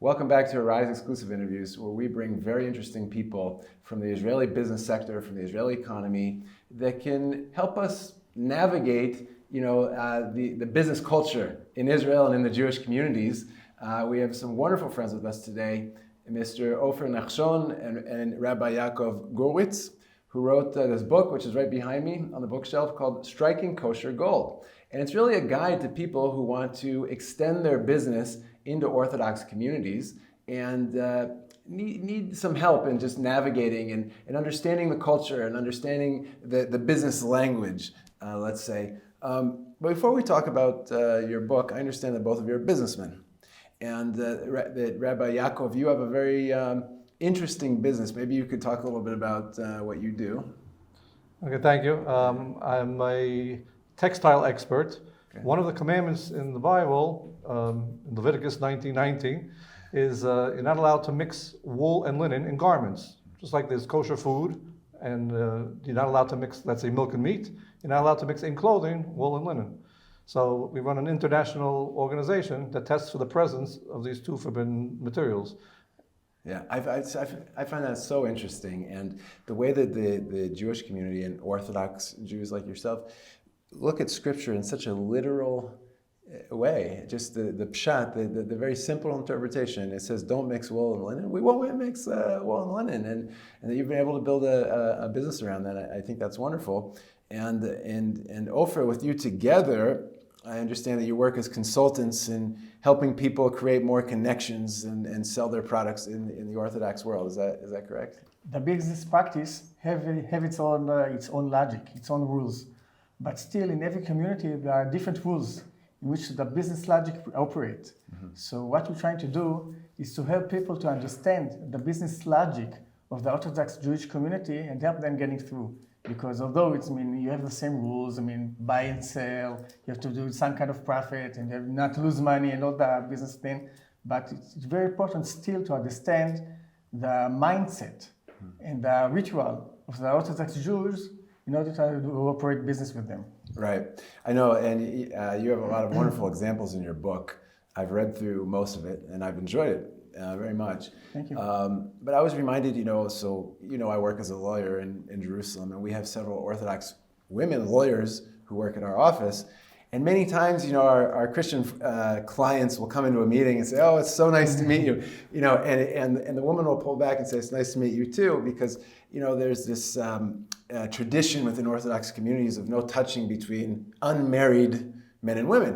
Welcome back to Arise exclusive interviews, where we bring very interesting people from the Israeli business sector, from the Israeli economy, that can help us navigate, the business culture in Israel and in the Jewish communities. We have some wonderful friends with us today, Mr. Ofer Nachshon and Rabbi Yaakov Gurwitz, who wrote this book, which is right behind me on the bookshelf, called Striking Kosher Gold. And it's really a guide to people who want to extend their business into Orthodox communities and need some help in just navigating and understanding the culture and understanding the business language, let's say. But before we talk about your book, I understand that both of you are businessmen. And that Rabbi Yaakov, you have a very interesting business. Maybe you could talk a little bit about what you do. Okay, thank you. I'm a textile expert. Okay. One of the commandments in the Bible, in Leviticus 19:19, is you're not allowed to mix wool and linen in garments. Just like there's kosher food, and you're not allowed to mix, let's say, milk and meat. You're not allowed to mix in clothing wool and linen. So we run an international organization that tests for the presence of these two forbidden materials. Yeah, I find that so interesting, and the way that the Jewish community and Orthodox Jews like yourself look at Scripture in such a literal way. Just the pshat, the very simple interpretation. It says, "Don't mix wool and linen." We won't mix wool and linen, and that you've been able to build a business around that. I think that's wonderful. And Ofer, with you together, I understand that you work as consultants in helping people create more connections and sell their products in the Orthodox world. Is that correct? The business practice have its own logic, its own rules. But still, in every community, there are different rules in which the business logic operates. Mm-hmm. So what we're trying to do is to help people to understand the business logic of the Orthodox Jewish community and help them getting through. Because although you have the same rules, buy and sell, you have to do some kind of profit and you have not lose money and all the business thing, but it's very important still to understand the mindset and the ritual of the Orthodox Jews in order to operate business with them. Right. I know, and you have a lot of wonderful examples in your book. I've read through most of it, and I've enjoyed it very much. Thank you. But I was reminded, I work as a lawyer in Jerusalem, and we have several Orthodox women lawyers who work in our office. And many times, our Christian clients will come into a meeting and say, "Oh, it's so nice to meet you," and the woman will pull back and say, "It's nice to meet you too," because there's this tradition within Orthodox communities of no touching between unmarried men and women,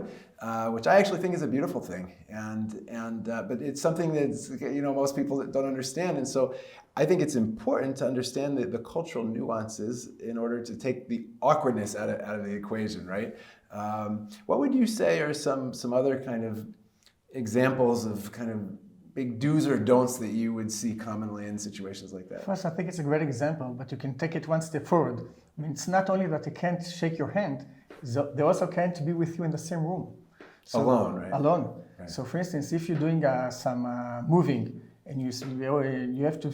which I actually think is a beautiful thing, but it's something that's most people don't understand, and so I think it's important to understand the cultural nuances in order to take the awkwardness out of the equation, right? What would you say are some other kind of examples of kind of big do's or don'ts that you would see commonly in situations like that? First, I think it's a great example, but you can take it one step forward. It's not only that they can't shake your hand, they also can't be with you in the same room. So, alone, right? Alone. Right. So, for instance, if you're doing some moving and you have to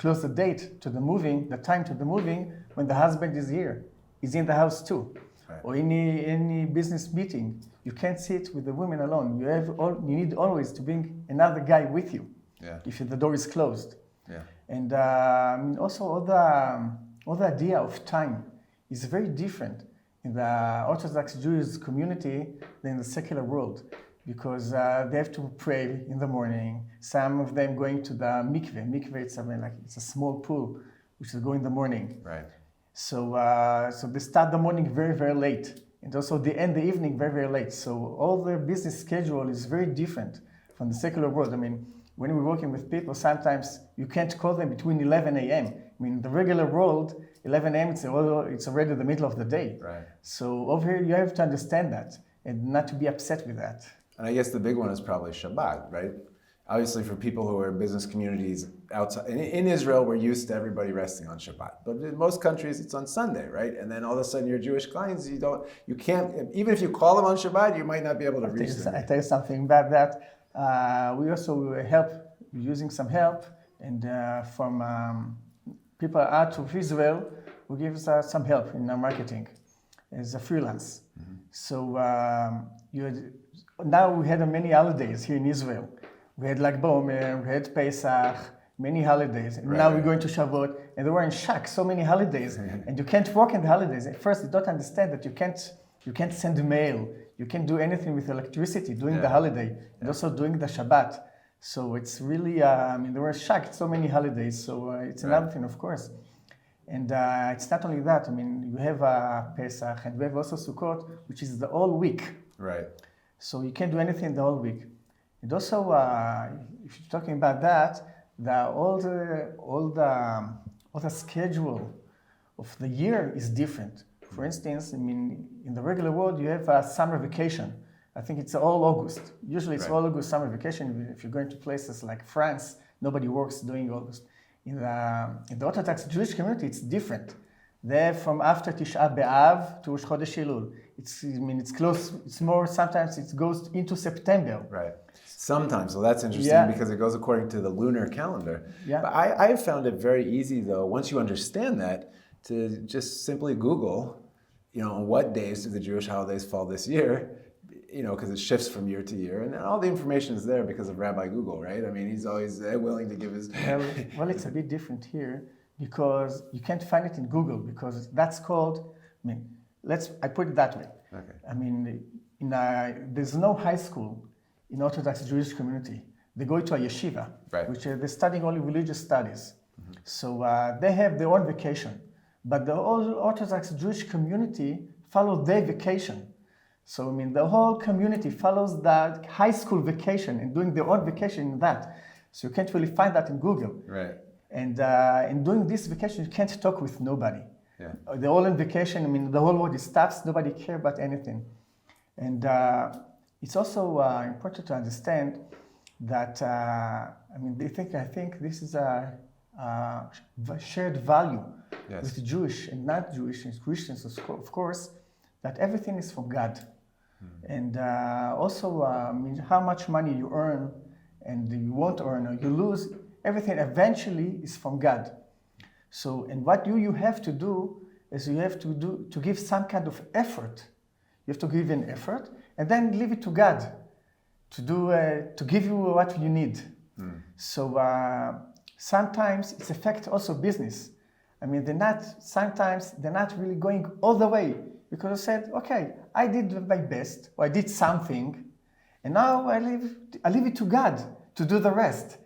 close the date to the moving, the time to the moving, when the husband is here, he's in the house too. Right. Or any business meeting, you can't sit with the women alone. You need always to bring another guy with you. Yeah. If the door is closed. Yeah. And also all the idea of time is very different in the Orthodox Jewish community than in the secular world, because they have to pray in the morning. Some of them going to the mikveh. Mikveh, it's a small pool, which is go in the morning. Right. So they start the morning very, very late, and also they end the evening very, very late. So all their business schedule is very different from the secular world. When we're working with people, sometimes you can't call them between 11 a.m. In the regular world, 11 a.m. it's already the middle of the day. Right. So over here, you have to understand that and not to be upset with that. And I guess the big one is probably Shabbat, right? Obviously, for people who are in business communities outside, in Israel, we're used to everybody resting on Shabbat. But in most countries, it's on Sunday, right? And then all of a sudden, your Jewish clients, you can't, even if you call them on Shabbat, you might not be able to reach them. I tell you something about that. We also help, using some help, and from people out of Israel who give us some help in our marketing as a freelance. Mm-hmm. So now we had many holidays here in Israel. We had Lag B'Omer, we had Pesach, many holidays. And now we're going to Shavuot, and they were in shock, so many holidays. And you can't work in the holidays. At first, they don't understand that you can't send a mail. You can't do anything with electricity during the holiday, and also during the Shabbat. So it's really, they were shocked, so many holidays. So it's another thing, of course. And it's not only that. You have Pesach, and we have also Sukkot, which is the whole week. Right. So you can't do anything the whole week. And also, if you're talking about that, all the schedule of the year is different. For instance, in the regular world, you have a summer vacation. I think it's all August. Usually it's all August summer vacation. If you're going to places like France, nobody works during August. In the Orthodox Jewish community, it's different. They're from after Tisha B'Av to Rosh Chodesh Elul. It's close. It's more. Sometimes it goes into September. Right. Sometimes. Well, that's interesting because it goes according to the lunar calendar. Yeah. But I have found it very easy, though, once you understand that, to just simply Google, on what days do the Jewish holidays fall this year, because it shifts from year to year, and all the information is there because of Rabbi Google, right? He's always willing to give his... Well, it's a bit different here because you can't find it in Google because that's called, I put it that way. Okay. There's no high school in Orthodox Jewish community. They go to a yeshiva, which they're studying only religious studies. Mm-hmm. So they have their own vacation. But the whole Orthodox Jewish community follows their vacation. So the whole community follows that high school vacation and doing their own vacation in that. So you can't really find that in Google. Right. And in doing this vacation, you can't talk with nobody. Yeah. They're all on vacation. The whole world is stops. Nobody cares about anything. And it's also important to understand that I think this is a shared value with Jewish and not Jewish and Christians, of course, that everything is from God. And also, how much money you earn and you won't earn or you lose, everything eventually is from God. So, and what you have to do is you have to give some kind of effort. You have to give an effort and then leave it to God to give you what you need. So sometimes it's affect also business. They're not really going all the way because I said, okay, I did my best or I did something, and now I leave it to God to do the rest.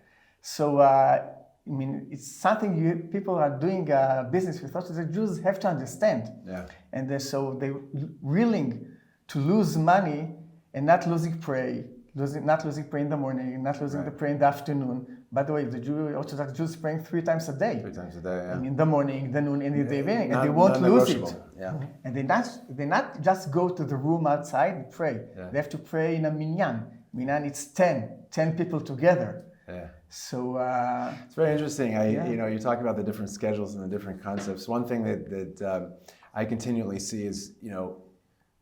So it's something people are doing business with us. The Jews have to understand. Yeah. And so they're willing to lose money and not losing prayer. Not losing prayer in the morning, not losing the prayer in the afternoon. By the way, the Orthodox Jews praying 3 times a day. 3 times a day, yeah. In the morning, the noon, and in the evening, and they won't lose it. Yeah. And they not just go to the room outside and pray. Yeah. They have to pray in a minyan. Minyan, it's 10 people together. Yeah. So it's very interesting. You talk about the different schedules and the different concepts. One thing that I continually see is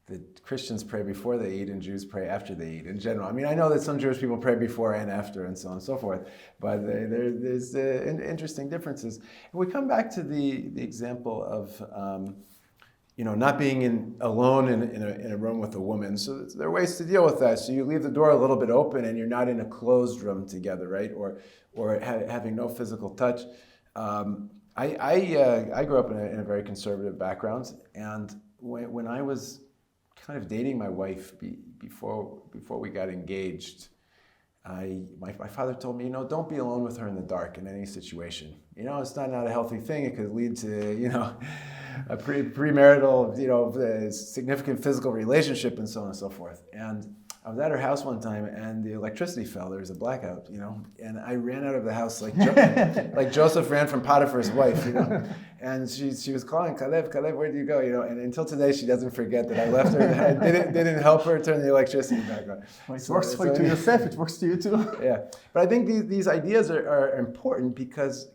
that Christians pray before they eat and Jews pray after they eat in general. I know that some Jewish people pray before and after and so on and so forth, but there's interesting differences. And we come back to the example of not being alone in a room with a woman. So there are ways to deal with that. So you leave the door a little bit open and you're not in a closed room together, right? Or having no physical touch. I grew up in a very conservative background, and when I was kind of dating my wife before we got engaged, my father told me, don't be alone with her in the dark in any situation. It's not a healthy thing. It could lead to, a premarital, significant physical relationship and so on and so forth. And I was at her house one time and the electricity fell. There was a blackout, and I ran out of the house like like Joseph ran from Potiphar's wife, And she was calling, Calev, where do you go? And until today she doesn't forget that I left her. I didn't help her turn the electricity back on. Well, it works for you to yourself. It works to you too. Yeah, but I think these ideas are important because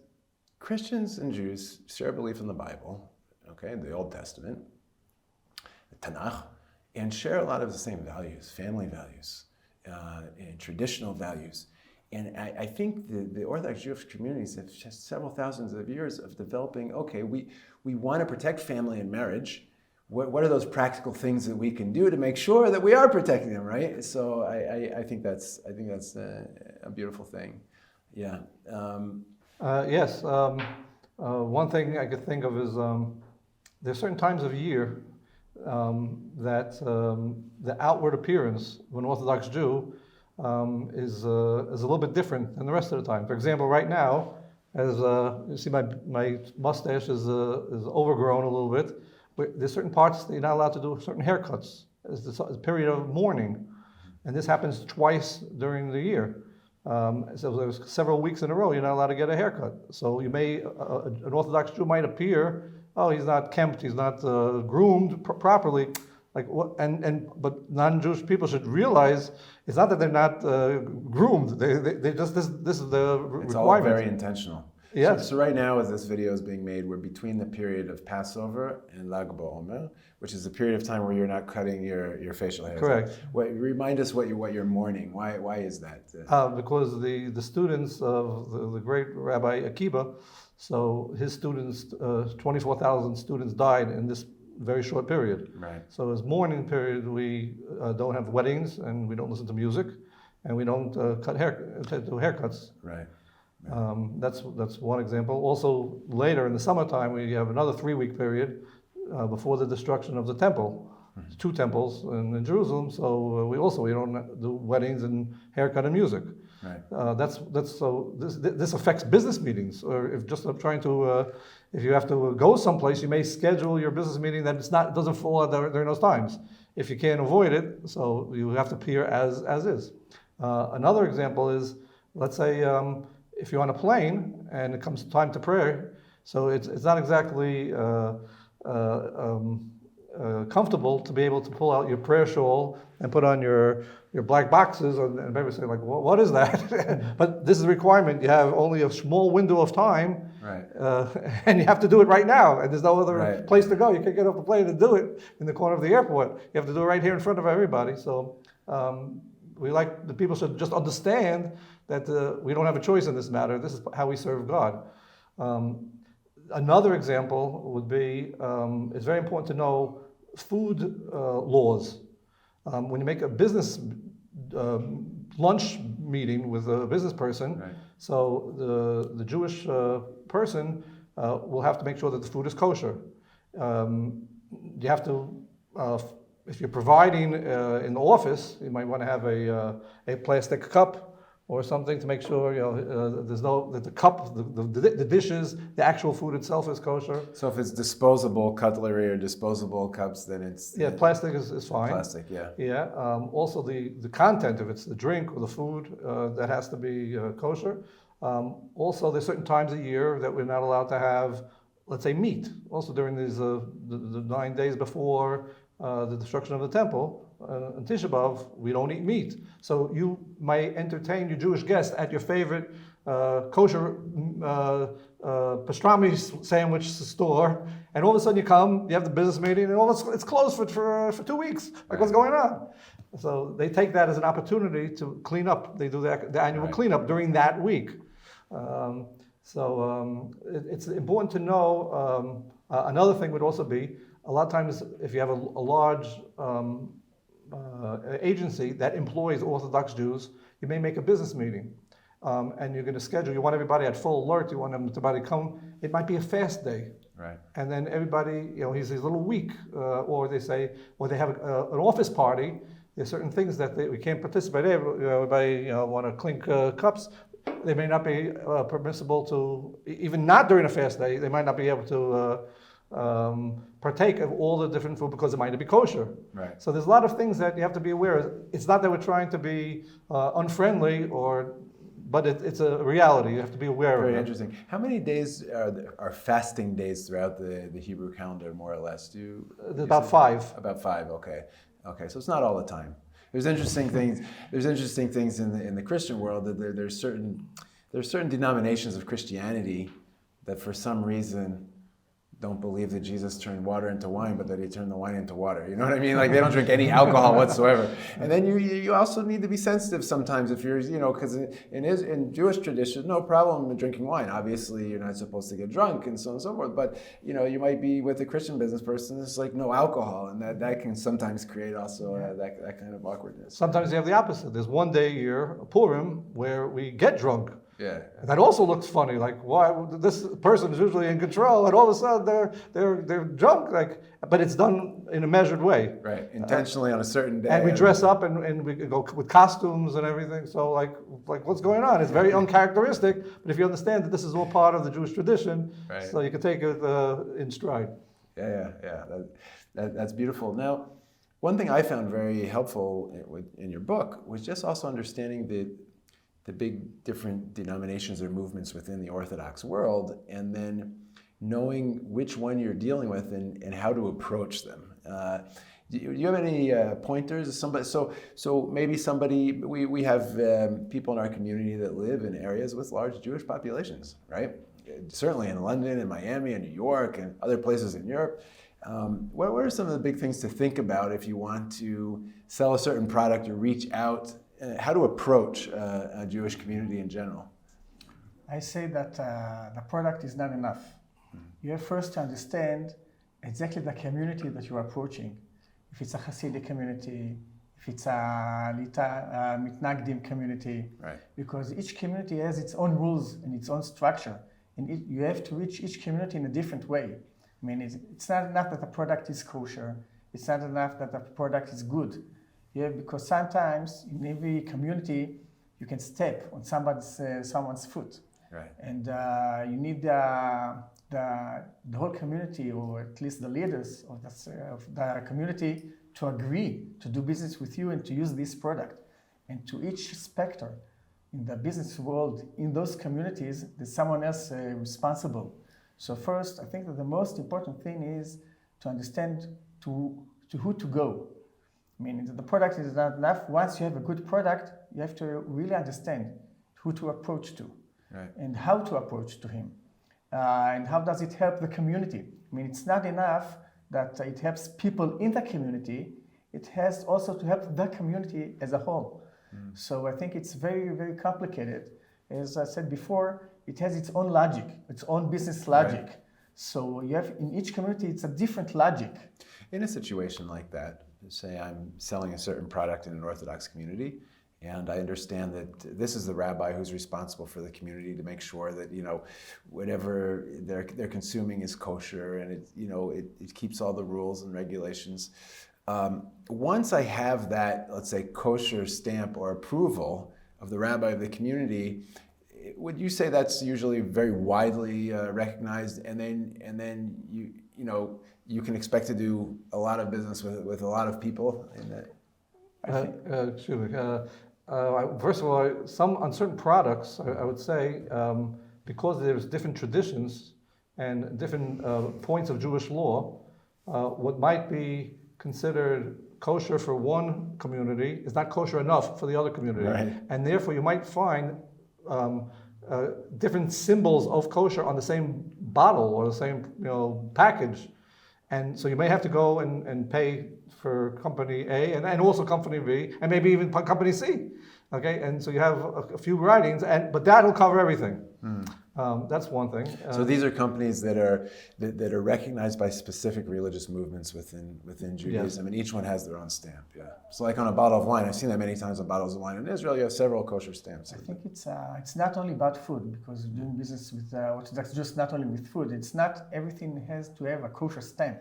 Christians and Jews share a belief in the Bible, the Old Testament, the Tanakh, and share a lot of the same values, family values, and traditional values. And I think the Orthodox Jewish communities have just several thousands of years of developing, we want to protect family and marriage. what are those practical things that we can do to make sure that we are protecting them, right? So I think that's a beautiful thing. Yeah. Yes. One thing I could think of is there's certain times of year that the outward appearance of an Orthodox Jew is a little bit different than the rest of the time. For example, right now, as you see, my mustache is overgrown a little bit. There's certain parts that you're not allowed to do certain haircuts. It's a period of mourning, and this happens twice during the year. So there's several weeks in a row you're not allowed to get a haircut. So you may an Orthodox Jew might appear, oh, he's not kempt, he's not groomed properly. Like what? But non-Jewish people should realize it's not that they're not groomed. They just this is the requirement. It's all very intentional. Yes. So right now, as this video is being made, we're between the period of Passover and Lag BaOmer, which is a period of time where you're not cutting your facial hair. Correct. Remind us what you're mourning. Why is that? Because the students of the great Rabbi Akiba, so his students, 24,000 students died in this very short period. Right. So his mourning period, we don't have weddings and we don't listen to music, and we don't do haircuts. Right. That's one example. Also, later in the summertime, we have another 3-week period before the destruction of the temple, 2 temples in Jerusalem. So we don't do weddings and haircut and music. Right. This affects business meetings, or if just trying to if you have to go someplace, you may schedule your business meeting that it doesn't fall out during those times. If you can't avoid it, so you have to appear as is. Another example is, let's say. If you're on a plane and it comes time to prayer, so it's not exactly comfortable to be able to pull out your prayer shawl and put on your black boxes, and everybody say like, what is that? But this is a requirement. You have only a small window of time, right. And you have to do it right now, and there's no other right. place to go. You can't get off the plane and do it in the corner of the airport. You have to do it right here in front of everybody. So the people should just understand that we don't have a choice in this matter. This is how we serve God. Another example would be, it's very important to know food laws. When you make a business lunch meeting with a business person, right. So the Jewish person will have to make sure that the food is kosher. You have to, if you're providing in the office, you might want to have a plastic cup or something to make sure that the cup, the dishes, the actual food itself is kosher. So if it's disposable cutlery or disposable cups, then it's plastic is fine. Plastic, yeah. Yeah. Also the content, if it's the drink or the food, that has to be kosher. Also, there's certain times a year that we're not allowed to have, let's say, meat. Also during these the 9 days before the destruction of the temple. On Tisha B'Av, we don't eat meat. So you might entertain your Jewish guests at your favorite kosher pastrami sandwich store, and all of a sudden you come, you have the business meeting, and it's closed for 2 weeks. Like, what's going on? So they take that as an opportunity to clean up. They do the annual right. cleanup during that week. It's important to know. Another thing would also be, a lot of times if you have a large agency that employs Orthodox Jews, you may make a business meeting, and you're going to schedule. You want everybody at full alert. You want everybody to come. It might be a fast day, right? And then everybody, he's a little weak, or they have an office party. There's certain things that we can't participate in. Everybody, want to clink cups. They may not be permissible to, even not during a fast day. They might not be able to. Partake of all the different food because it might not be kosher. Right. So there's a lot of things that you have to be aware of. It's not that we're trying to be unfriendly, but it's a reality. You have to be aware of it. Very interesting. How many days are fasting days throughout the Hebrew calendar, more or less? About 5. About 5. Okay. So it's not all the time. There's interesting things. There's interesting things in the Christian world that there's certain denominations of Christianity that for some reason don't believe that Jesus turned water into wine, but that he turned the wine into water. You know what I mean? Like they don't drink any alcohol whatsoever. And then you also need to be sensitive sometimes if you're, because in Jewish tradition, no problem in drinking wine. Obviously, you're not supposed to get drunk and so on and so forth. But, you might be with a Christian business person, it's like no alcohol. And that can sometimes create also that kind of awkwardness. Sometimes you have the opposite. There's one day a year, Purim, where we get drunk. Yeah. And that also looks funny. Like, why this person is usually in control, and all of a sudden they're drunk. Like, but it's done in a measured way. Right. Intentionally on a certain day. And we dress up and we go with costumes and everything. So like what's going on? It's very uncharacteristic. But if you understand that this is all part of the Jewish tradition, right. So you can take it in stride. Yeah. That's beautiful. Now, one thing I found very helpful in your book was just also understanding the big different denominations or movements within the Orthodox world, and then knowing which one you're dealing with and how to approach them. Do you have any pointers? So maybe we have people in our community that live in areas with large Jewish populations, right? Certainly in London and Miami and New York and other places in Europe. What are some of the big things to think about if you want to sell a certain product or reach out? How to approach a Jewish community in general? I say that the product is not enough. You have first to understand exactly the community that you are approaching. If it's a Hasidic community, if it's a Mitnagdim community, right. Because each community has its own rules and its own structure, and you have to reach each community in a different way. I mean, it's not enough that the product is kosher. It's not enough that the product is good. Yeah, because sometimes in every community you can step on someone's foot, right. And you need the whole community, or at least the leaders of the community, to agree to do business with you and to use this product. And to each specter in the business world in those communities, there's someone else responsible. So first, I think that the most important thing is to understand to who to go. I mean, the product is not enough. Once you have a good product, you have to really understand who to approach to, right. And how to approach to him. And how does it help the community? I mean, it's not enough that it helps people in the community. It has also to help the community as a whole. So I think it's very, very complicated. As I said before, it has its own logic, its own business logic. Right. So you have in each community, it's a different logic. In a situation like that, say I'm selling a certain product in an Orthodox community, and I understand that this is the rabbi who's responsible for the community to make sure that whatever they're consuming is kosher, and it keeps all the rules and regulations. Once I have that, let's say, kosher stamp or approval of the rabbi of the community, would you say that's usually very widely recognized, and then you can expect to do a lot of business with a lot of people in that? Excuse me. First of all, on certain products, I would say, because there's different traditions and different points of Jewish law, what might be considered kosher for one community is not kosher enough for the other community. Right. And therefore you might find different symbols of kosher on the same bottle or the same package. And so you may have to go and pay for company A and also company B and maybe even company C. Okay, and so you have a few writings, but that'll cover everything. That's one thing. So these are companies that are recognized by specific religious movements within Judaism, yes. And each one has their own stamp. Yeah. So like on a bottle of wine, I've seen that many times on bottles of wine. In Israel, you have several kosher stamps. I think it's not only about food, because doing business with Orthodox Jews, not only with food. It's not everything has to have a kosher stamp,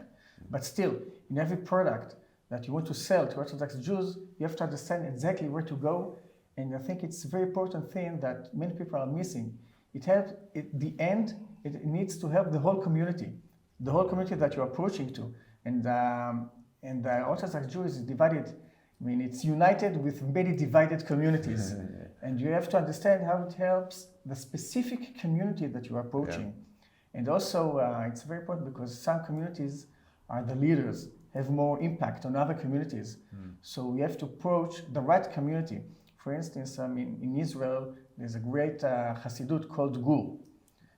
but still, in every product that you want to sell to Orthodox Jews, you have to understand exactly where to go. And I think it's a very important thing that many people are missing. It needs to help the whole community that you're approaching to. And the Orthodox Jew is divided. I mean, it's united with many divided communities. And you have to understand how it helps the specific community that you're approaching. Yeah. And also, it's very important because some communities are the leaders, have more impact on other communities. So we have to approach the right community. For instance, in Israel, there's a great Hasidut called Gur.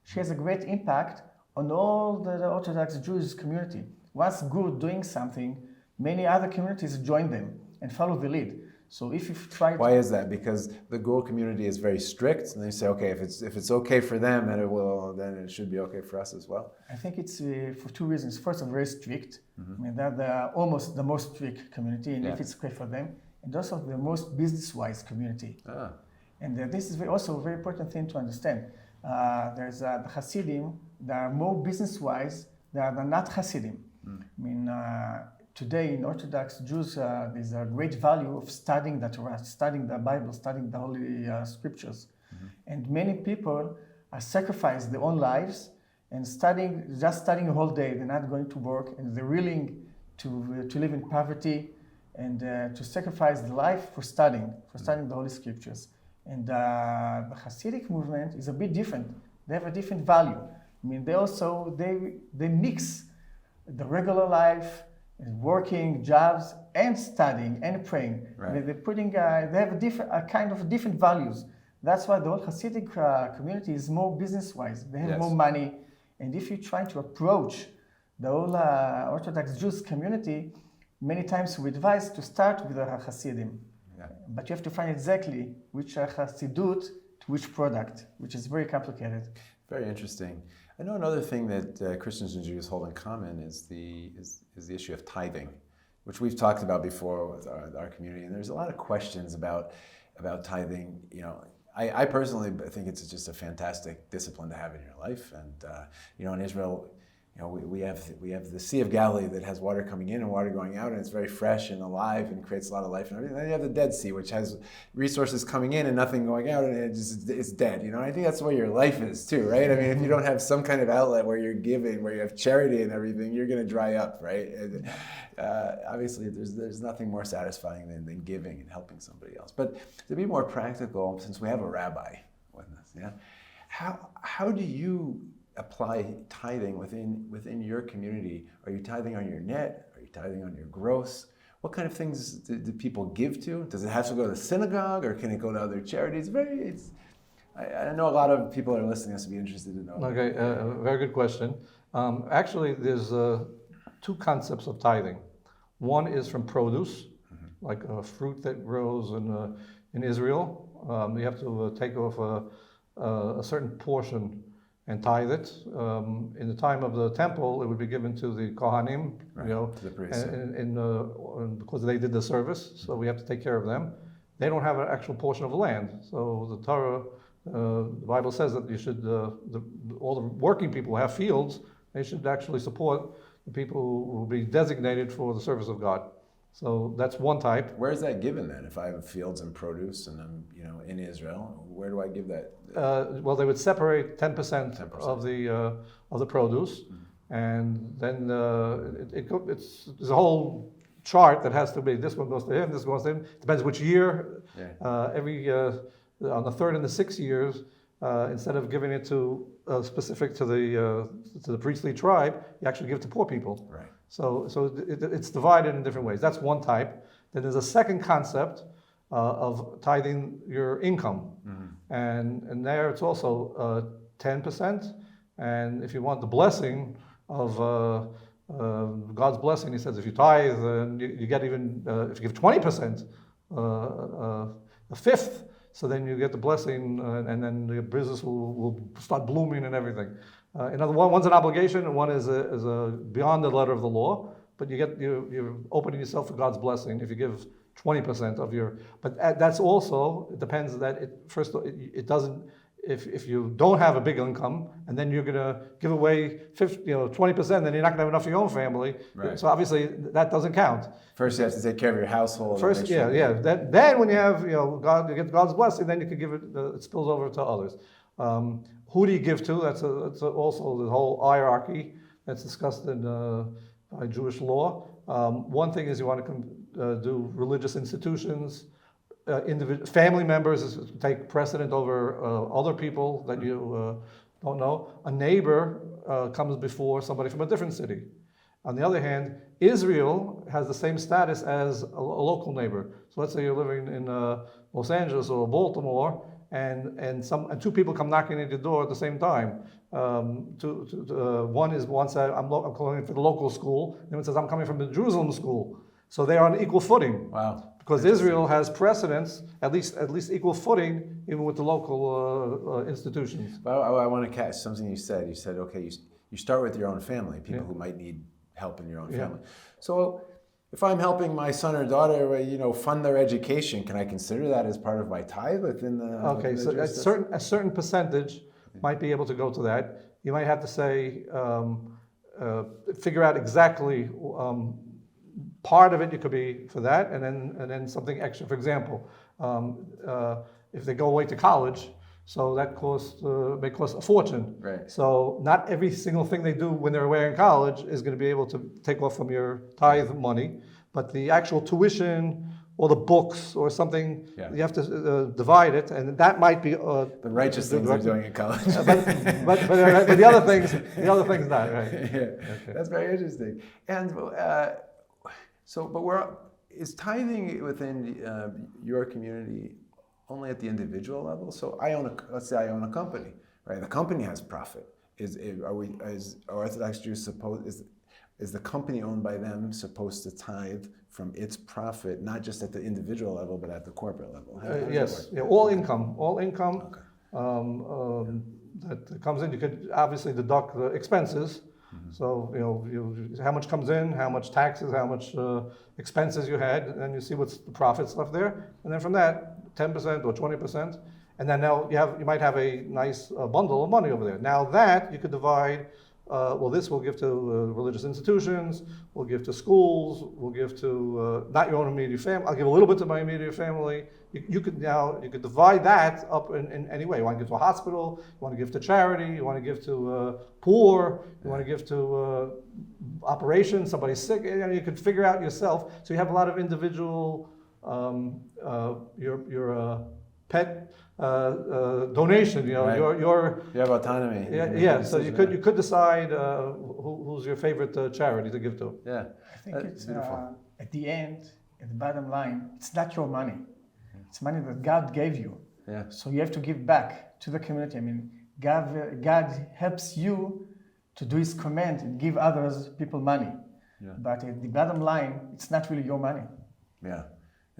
She has a great impact on all the Orthodox Jewish community. Once Gur doing something, many other communities join them and follow the lead. So if you try to... Why is that? Because the Goul community is very strict, and they say, okay, if it's okay for them, then it should be okay for us as well. I think it's for two reasons. First, they're very strict. I mean, they're almost the most strict community, and if it's okay for them, and also the most business-wise community. And this is also a very important thing to understand. There's the Hasidim, they are more business-wise, they are not Hasidim. I mean, today in Orthodox Jews, there's a great value of studying the Torah, studying the Bible, studying the Holy Scriptures. And many people sacrifice their own lives and just studying a whole day. They're not going to work, and they're willing to live in poverty and to sacrifice their life for studying the Holy Scriptures. And the Hasidic movement is a bit different. They have a different value. I mean, they mix the regular life, working jobs, and studying and praying. Right. They have a kind of different values. That's why the whole Hasidic community is more business-wise. They have more money, and if you try to approach the whole Orthodox Jewish community, many times we advise to start with the Hasidim. But you have to find exactly which Hasidut to which product, which is very complicated. Very interesting. I know another thing that Christians and Jews hold in common is the issue of tithing, which we've talked about before with our community. And there's a lot of questions about tithing. You know, I personally think it's just a fantastic discipline to have in your life. And you know, in Israel, you know, we have the Sea of Galilee that has water coming in and water going out, and it's very fresh and alive and creates a lot of life and everything. Then you have the Dead Sea, which has resources coming in and nothing going out, and it's dead. You know, I think that's the way your life is too, right? I mean, if you don't have some kind of outlet where you're giving, where you have charity and everything, you're going to dry up, right? And, obviously, there's nothing more satisfying than giving and helping somebody else. But to be more practical, since we have a rabbi with us, how do you apply tithing within your community? Are you tithing on your net? Are you tithing on your gross? What kind of things do people give to? Does it have to go to the synagogue, or can it go to other charities? I know a lot of people are listening to us would be interested to know. Okay, very good question. Actually, there's two concepts of tithing. One is from produce, like fruit that grows in Israel. You have to take off a certain portion and tithe it. In the time of the temple, it would be given to the Kohanim, you know, to the priests, because they did the service, so we have to take care of them. They don't have an actual portion of land, so the Torah, the Bible says that you should, all the working people who have fields, they should actually support the people who will be designated for the service of God. So that's one type. Where is that given then? If I have fields and produce and I'm, you know, in Israel, where do I give that? Well, they would separate 10% of the produce, and then there's a whole chart that has to be. This one goes to him. This goes to him. Depends which year. Every on the third and the 6th years, instead of giving it to specific to the priestly tribe, you actually give it to poor people. Right. So it's divided in different ways. That's one type. Then there's a second concept of tithing your income, and there it's also 10%. And if you want the blessing of God's blessing, he says if you tithe, you get even if you give 20%, a fifth. So then you get the blessing, and then the business will start blooming and everything. In other words, one's an obligation, and one is beyond the letter of the law. But you're opening yourself for God's blessing if you give 20% of your. But that's also, it depends that it doesn't. If you don't have a big income and then you're going to give away 20%, then you're not going to have enough for your own family. Right. So obviously that doesn't count. First, you have to take care of your household. First, Then when you have God, you get God's blessing, then you can give it. It spills over to others. Who do you give to? That's also the whole hierarchy that's discussed in by Jewish law. One thing is you want to do religious institutions. Family members take precedent over other people that you don't know. A neighbor comes before somebody from a different city. On the other hand, Israel has the same status as a local neighbor. So let's say you're living in Los Angeles or Baltimore, and two people come knocking at your door at the same time. One says, I'm calling for the local school, and one says, I'm coming from the Jerusalem school. So they are on equal footing. Wow. Because Israel has precedence, at least equal footing, even with the local institutions. But I want to catch something you said. You said, okay, you start with your own family, people who might need help in your own family. So if I'm helping my son or daughter, fund their education, can I consider that as part of my tithe within the? Okay, within the so a certain percentage might be able to go to that. You might have to say, figure out exactly. Part of it you could be for that, and then something extra. For example, if they go away to college, so that may cost a fortune. Right. So not every single thing they do when they're away in college is going to be able to take off from your tithe money, but the actual tuition or the books or something, you have to divide it, and that might be the righteous things they're doing in college. but the other things not right. Yeah, okay. That's very interesting. And is tithing within your community only at the individual level? So let's say I own a company, right? The company has profit. Are Orthodox Jews is the company owned by them supposed to tithe from its profit, not just at the individual level, but at the corporate level? Yes, all income that comes in. You could obviously deduct the expenses. Mm-hmm. So how much comes in, how much taxes, how much expenses you had, and then you see what's the profits left there, and then from that 10% or 20%, and then now you might have a nice bundle of money over there. Now that you could divide. This we'll give to religious institutions, we'll give to schools, we'll give to not your own immediate family. I'll give a little bit to my immediate family. You could divide that up in any way. You want to give to a hospital, you want to give to charity, you want to give to poor, you want to give to operations, somebody's sick. You could figure out yourself. So you have a lot of individual your pet donation. Right. You have autonomy. Yeah. So you could decide who's your favorite charity to give to. Yeah, I think it's at the end, at the bottom line, it's not your money. It's money that God gave you. Yeah. So you have to give back to the community. I mean, God helps you to do His command and give people money. Yeah. But at the bottom line, it's not really your money. Yeah.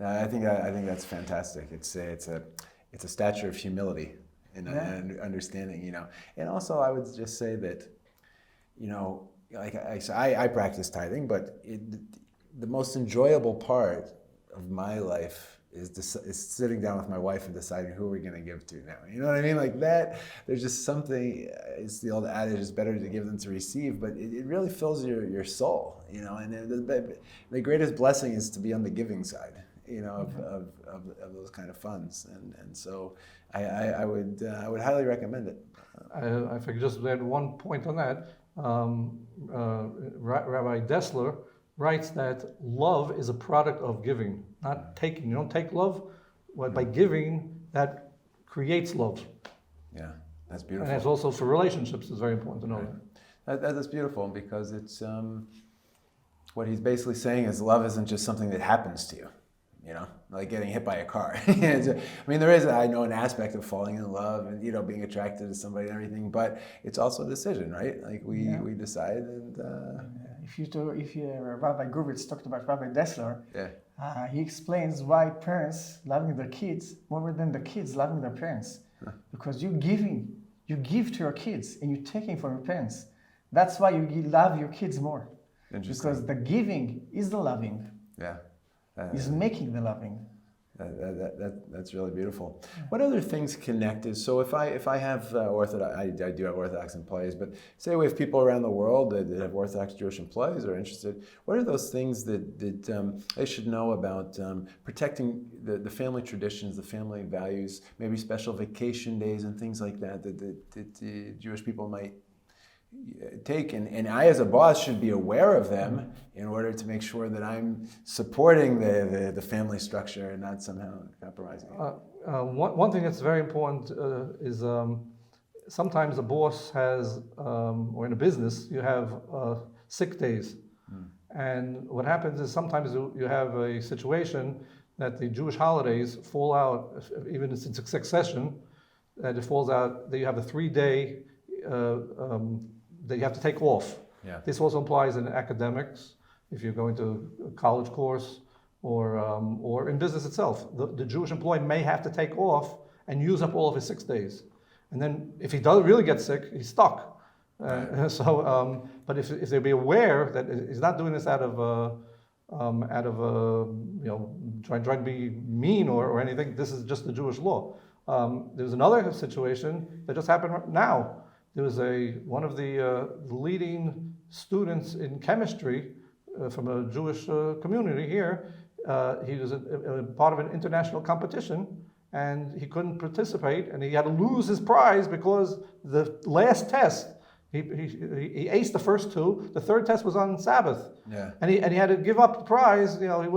I think that's fantastic. It's a stature of humility and understanding, And also, I would just say that, like I practice tithing, but the most enjoyable part of my life is sitting down with my wife and deciding who we're going to give to now. You know what I mean? Like that. There's just something. It's the old adage: it's better to give than to receive. But it really fills your soul, And the greatest blessing is to be on the giving side. Of those kind of funds, and so I would highly recommend it. If I could just add one point on that, Rabbi Dessler writes that love is a product of giving, not taking. You don't take love, but by giving, that creates love. Yeah, that's beautiful. And it's also for relationships. It's very important to know that. That's beautiful because it's what he's basically saying is love isn't just something that happens to you. Like getting hit by a car. There is, I know, an aspect of falling in love and, being attracted to somebody and everything, but it's also a decision, right? Like we decide and... If Rabbi Gurwitz talked about Rabbi Dessler, he explains why parents loving their kids more than the kids loving their parents. Huh. Because you give to your kids and you're taking from your parents. That's why you love your kids more. Because the giving is the loving. Yeah. Is making the loving. That's really beautiful. What other things connected? So if I have Orthodox, I do have Orthodox employees, but say we have people around the world that have Orthodox Jewish employees or are interested. What are those things that they should know about protecting the family traditions, the family values, maybe special vacation days and things like that the Jewish people might take, and I as a boss should be aware of them in order to make sure that I'm supporting the family structure and not somehow compromising it. One thing that's very important is sometimes a boss has, or in a business, you have sick days. And what happens is sometimes you have a situation that the Jewish holidays fall out, even if it's in succession, that it falls out that you have a 3-day that you have to take off. Yeah. This also applies in academics, if you're going to a college course, or in business itself. The Jewish employee may have to take off and use up all of his 6 days. And then if he does really get sick, he's stuck. But if they be aware that he's not doing this out of trying to be mean or anything, this is just the Jewish law. There's another situation that just happened now. There was one of the leading students in chemistry from a Jewish community here. He was a part of an international competition, and he couldn't participate, and he had to lose his prize because the last test, he aced the first 2. The third test was on Sabbath, and he had to give up the prize. He probably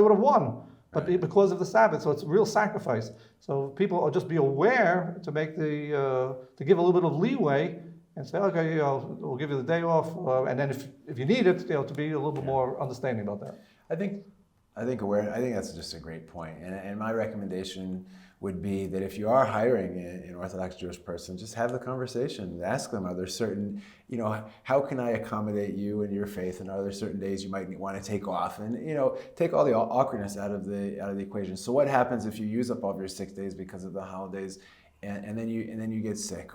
would have won, but because of the Sabbath. So it's a real sacrifice. So people just be aware to make to give a little bit of leeway and say, okay, we'll give you the day off, and then if you need it, to be a little bit more understanding about that. I think that's just a great point. And my recommendation would be that if you are hiring an Orthodox Jewish person, just have the conversation. Ask them, are there certain, how can I accommodate you and your faith? And are there certain days you might want to take off? And, take all the awkwardness out of the equation. So what happens if you use up all of your 6 days because of the holidays? And then you get sick.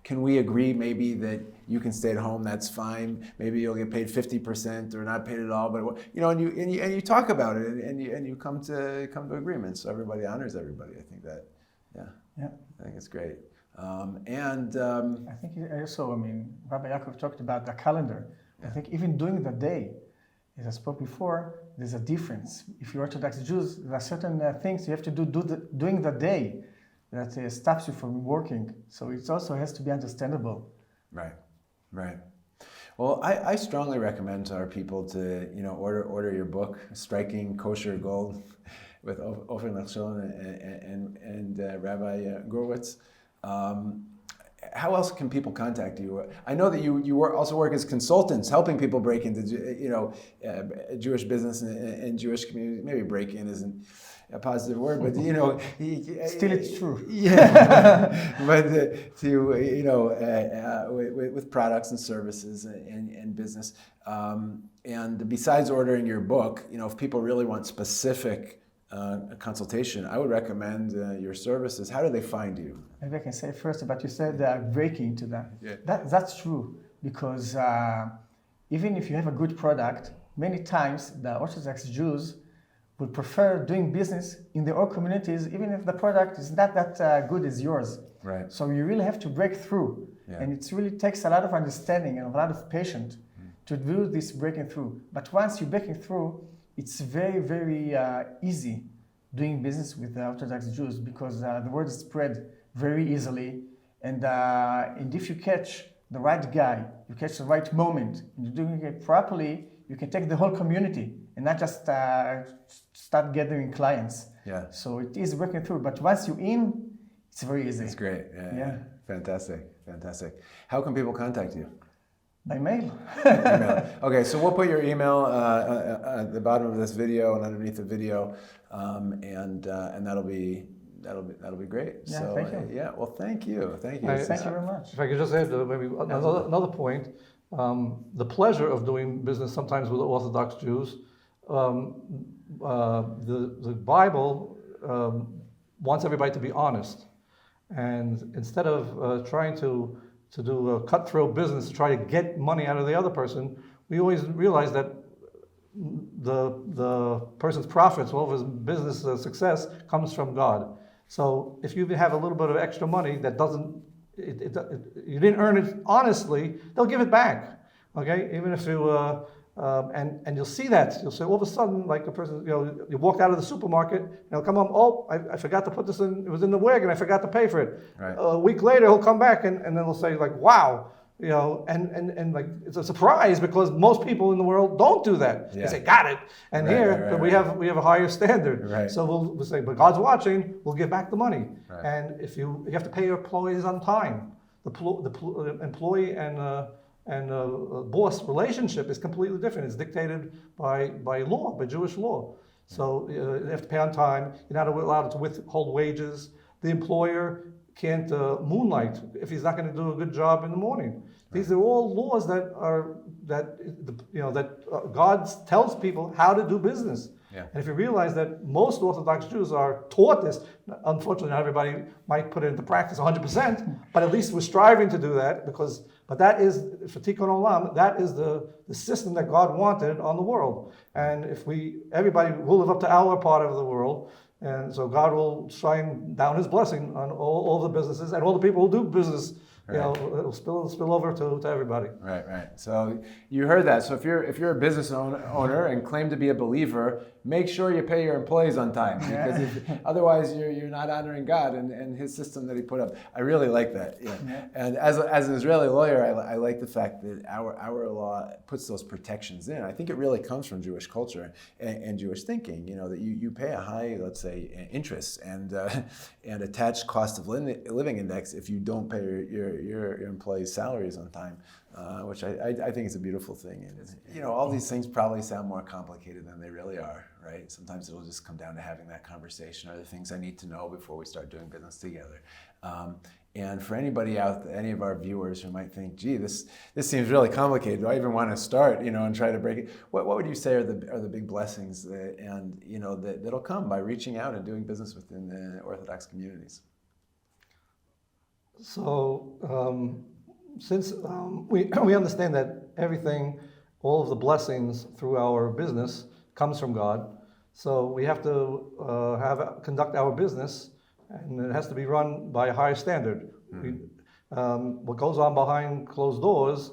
Can we agree maybe that you can stay at home? That's fine. Maybe you'll get paid 50% or not paid at all. But and you talk about it and you come to agreement. So everybody honors everybody. I think that, I think it's great. I think also, Rabbi Yaakov talked about the calendar. I think even during the day, as I spoke before, there's a difference. If you're Orthodox Jews, there are certain things you have to do during the day that stops you from working. So it also has to be understandable. Right. Well, I strongly recommend to our people to order your book, Striking Kosher Gold, with Ofer Nachshon and Rabbi Gurwitz. How else can people contact you? I know that you also work as consultants, helping people break into Jewish business and Jewish community. Maybe break in isn't a positive word, but still it's true. Yeah, but with products and services and business. And besides ordering your book, if people really want specific consultation, I would recommend your services. How do they find you? Maybe I can say first about you said breaking into that. Yeah. That's true, because even if you have a good product, many times the Orthodox Jews would prefer doing business in their own communities, even if the product is not that good as yours. Right. So you really have to break through. Yeah. And it really takes a lot of understanding and a lot of patience to do this breaking through. But once you're breaking through, it's very, very easy doing business with the Orthodox Jews, because the word is spread very easily. And if you catch the right guy, you catch the right moment, and you're doing it properly, you can take the whole community and not just start gathering clients. Yeah. So it is breaking through, but once you're in, it's very easy. It's great. Yeah. Fantastic. How can people contact you? By mail. Email. Okay, so we'll put your email at the bottom of this video and underneath the video, and that'll be great. Yeah, so, thank you. Yeah, well, thank you. Thank you very much. If I could just add maybe another point, the pleasure of doing business sometimes with Orthodox Jews. The Bible wants everybody to be honest, and instead of trying to do a cutthroat business to try to get money out of the other person, we always realize that the person's profits, all of his business success, comes from God. So if you have a little bit of extra money that you didn't earn it honestly, they'll give it back. Okay, even if you and you'll see that. You'll say all of a sudden, like a person, you walked out of the supermarket, and he'll come home. Oh, I forgot to put this in. It was in the wagon. I forgot to pay for it. Right. A week later, he'll come back, and then he'll say like, wow. And like it's a surprise, because most people in the world don't do that. Yeah. They say, got it. And we have a higher standard. Right. So we'll say, but God's watching. We'll give back the money. Right. And if you have to pay your employees on time, the employee and boss relationship is completely different. It's dictated by law, by Jewish law. So you have to pay on time. You're not allowed to withhold wages. The employer can't moonlight if he's not going to do a good job in the morning. These are all laws that God tells people how to do business. Yeah. And if you realize that most Orthodox Jews are taught this, unfortunately not everybody might put it into practice 100%, but at least we're striving to do that but that is, for Tikkun Olam, that is the system that God wanted on the world. And if everybody will live up to our part of the world, and so God will shine down His blessing on all the businesses and all the people who do business. It'll spill over to everybody. Right. So you heard that. So if you're a business owner and claim to be a believer, make sure you pay your employees on time, because otherwise you're not honoring God and His system that He put up. I really like that. Yeah. And as an Israeli lawyer, I like the fact that our law puts those protections in. I think it really comes from Jewish culture and Jewish thinking. That you pay a high, let's say, interest and attached cost of living index if you don't pay your employees' salaries on time, which I think is a beautiful thing. And all these things probably sound more complicated than they really are, right? Sometimes it'll just come down to having that conversation. Are there things I need to know before we start doing business together? And for any of our viewers who might think, gee, this seems really complicated. Do I even want to start, and try to break it? What would you say are the big blessings that'll come by reaching out and doing business within the Orthodox communities? So, since we understand that everything, all of the blessings through our business comes from God, so we have to conduct our business, and it has to be run by a higher standard. What goes on behind closed doors,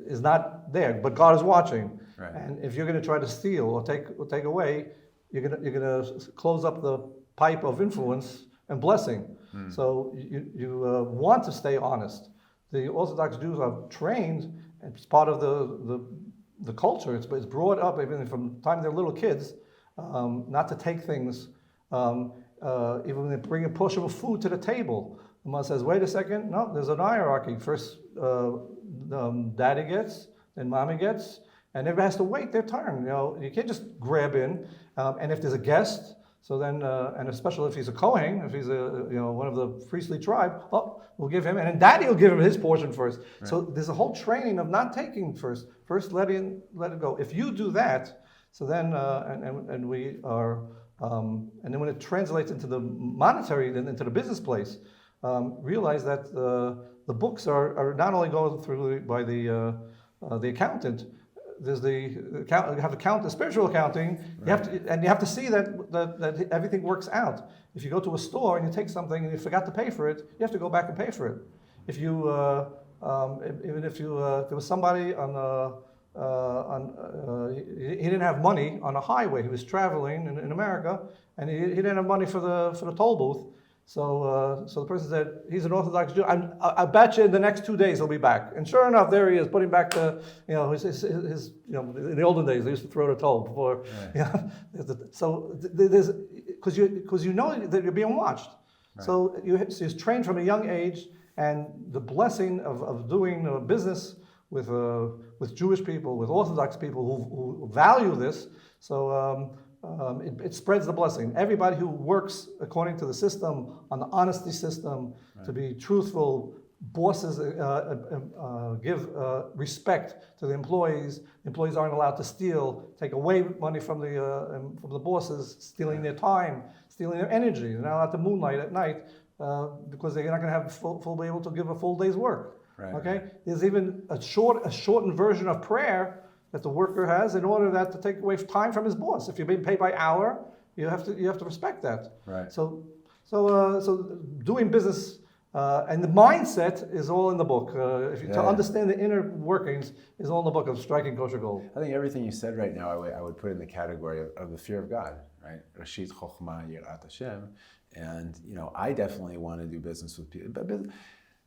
is not there, but God is watching. Right. And if you're going to try to steal or take away, you're going to close up the pipe of influence and blessing. So you want to stay honest. The Orthodox Jews are trained, and it's part of the culture. It's brought up even from the time they're little kids, not to take things. Even when they bring a portion of food to the table, the mother says, "Wait a second, no, there's an hierarchy. First, daddy gets, then mommy gets, and everybody has to wait their turn. You can't just grab in. And if there's a guest." So then, and especially if he's a Kohen, if he's one of the priestly tribe, we'll give him, and then Daddy will give him his portion first. Right. So there's a whole training of not taking first let it go. If you do that, so then and we are, and then when it translates into the monetary, then into the business place, realize that the books are not only going through by the accountant. There's you have to count the spiritual accounting. Right. You have to see that everything works out. If you go to a store and you take something and you forgot to pay for it, you have to go back and pay for it. If you even if there was somebody he didn't have money on a highway. He was traveling in America, and he didn't have money for the toll booth. So the person said, he's an Orthodox Jew. I bet you in the next 2 days he'll be back. And sure enough, there he is, putting back his in the olden days they used to throw the toll before. Right. So there's because you know that you're being watched. Right. So you're trained from a young age, and the blessing of doing business with Jewish people, with Orthodox people who value this. So. It spreads the blessing. Everybody who works according to the system, on the honesty system, right. To be truthful, bosses give respect to the employees. The employees aren't allowed to steal, take away money from the bosses, stealing their time, stealing their energy. They're not allowed to moonlight at night because they're not going to have be able to give a full day's work. Right. Okay. There's even a shortened version of prayer that the worker has in order to take away time from his boss. If you're being paid by hour, you have to respect that. Right. So doing business and the mindset is all in the book. To understand the inner workings is all in the book of Striking Kosher Gold. I think everything you said right now, I would put in the category of the fear of God. Right. Rashit Chochmah Yirat Hashem, and I definitely want to do business with people. But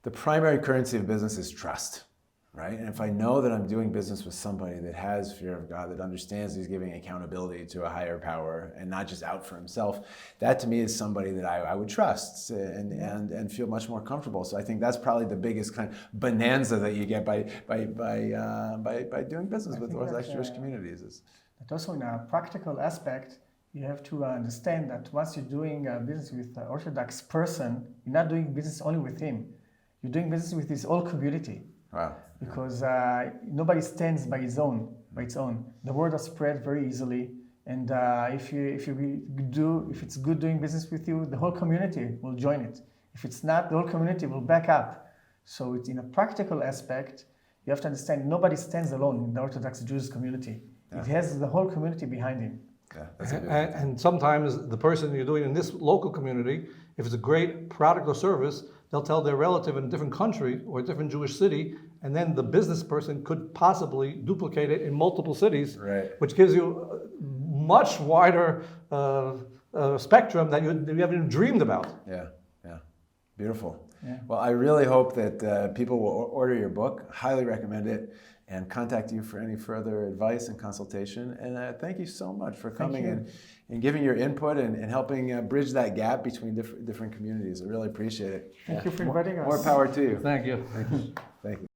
the primary currency of business is trust. Right? And if I know that I'm doing business with somebody that has fear of God, that understands he's giving accountability to a higher power and not just out for himself, that to me is somebody that I would trust and feel much more comfortable. So I think that's probably the biggest kind of bonanza that you get by doing business with Orthodox Jewish communities. But also in a practical aspect, you have to understand that once you're doing business with an Orthodox person, you're not doing business only with him. You're doing business with his whole community. Wow. Because nobody stands by its own. The word is spread very easily, and if it's good doing business with you, the whole community will join it. If it's not, the whole community will back up. So it's in a practical aspect. You have to understand nobody stands alone in the Orthodox Jewish community. Yeah. It has the whole community behind him. Yeah, that's a good and sometimes the person you're doing in this local community, if it's a great product or service, they'll tell their relative in a different country or a different Jewish city, and then the business person could possibly duplicate it in multiple cities, right, which gives you a much wider spectrum that you haven't even dreamed about. Yeah, yeah, beautiful. Yeah. Well, I really hope that people will order your book. Highly recommend it, and contact you for any further advice and consultation. And thank you so much for coming and giving your input and helping bridge that gap between different communities. I really appreciate it. Thank you for inviting us. More power to you. Thank you. Thank you. Thank you.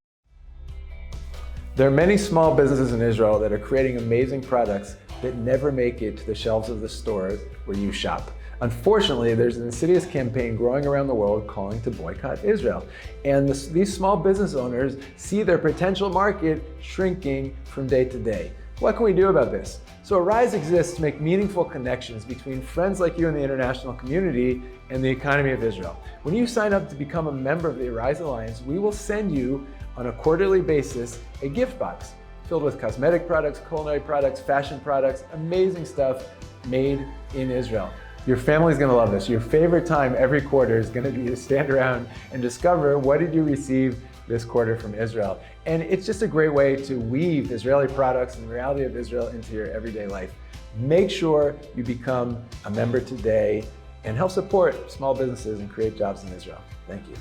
There are many small businesses in Israel that are creating amazing products that never make it to the shelves of the stores where you shop. Unfortunately, there's an insidious campaign growing around the world calling to boycott Israel. And these small business owners see their potential market shrinking from day to day. What can we do about this? So Arise exists to make meaningful connections between friends like you in the international community and the economy of Israel. When you sign up to become a member of the Arise Alliance, we will send you on a quarterly basis a gift box filled with cosmetic products, culinary products, fashion products, amazing stuff made in Israel. Your family's gonna love this. Your favorite time every quarter is gonna be to stand around and discover what did you receive this quarter from Israel. And it's just a great way to weave Israeli products and the reality of Israel into your everyday life. Make sure you become a member today and help support small businesses and create jobs in Israel. Thank you.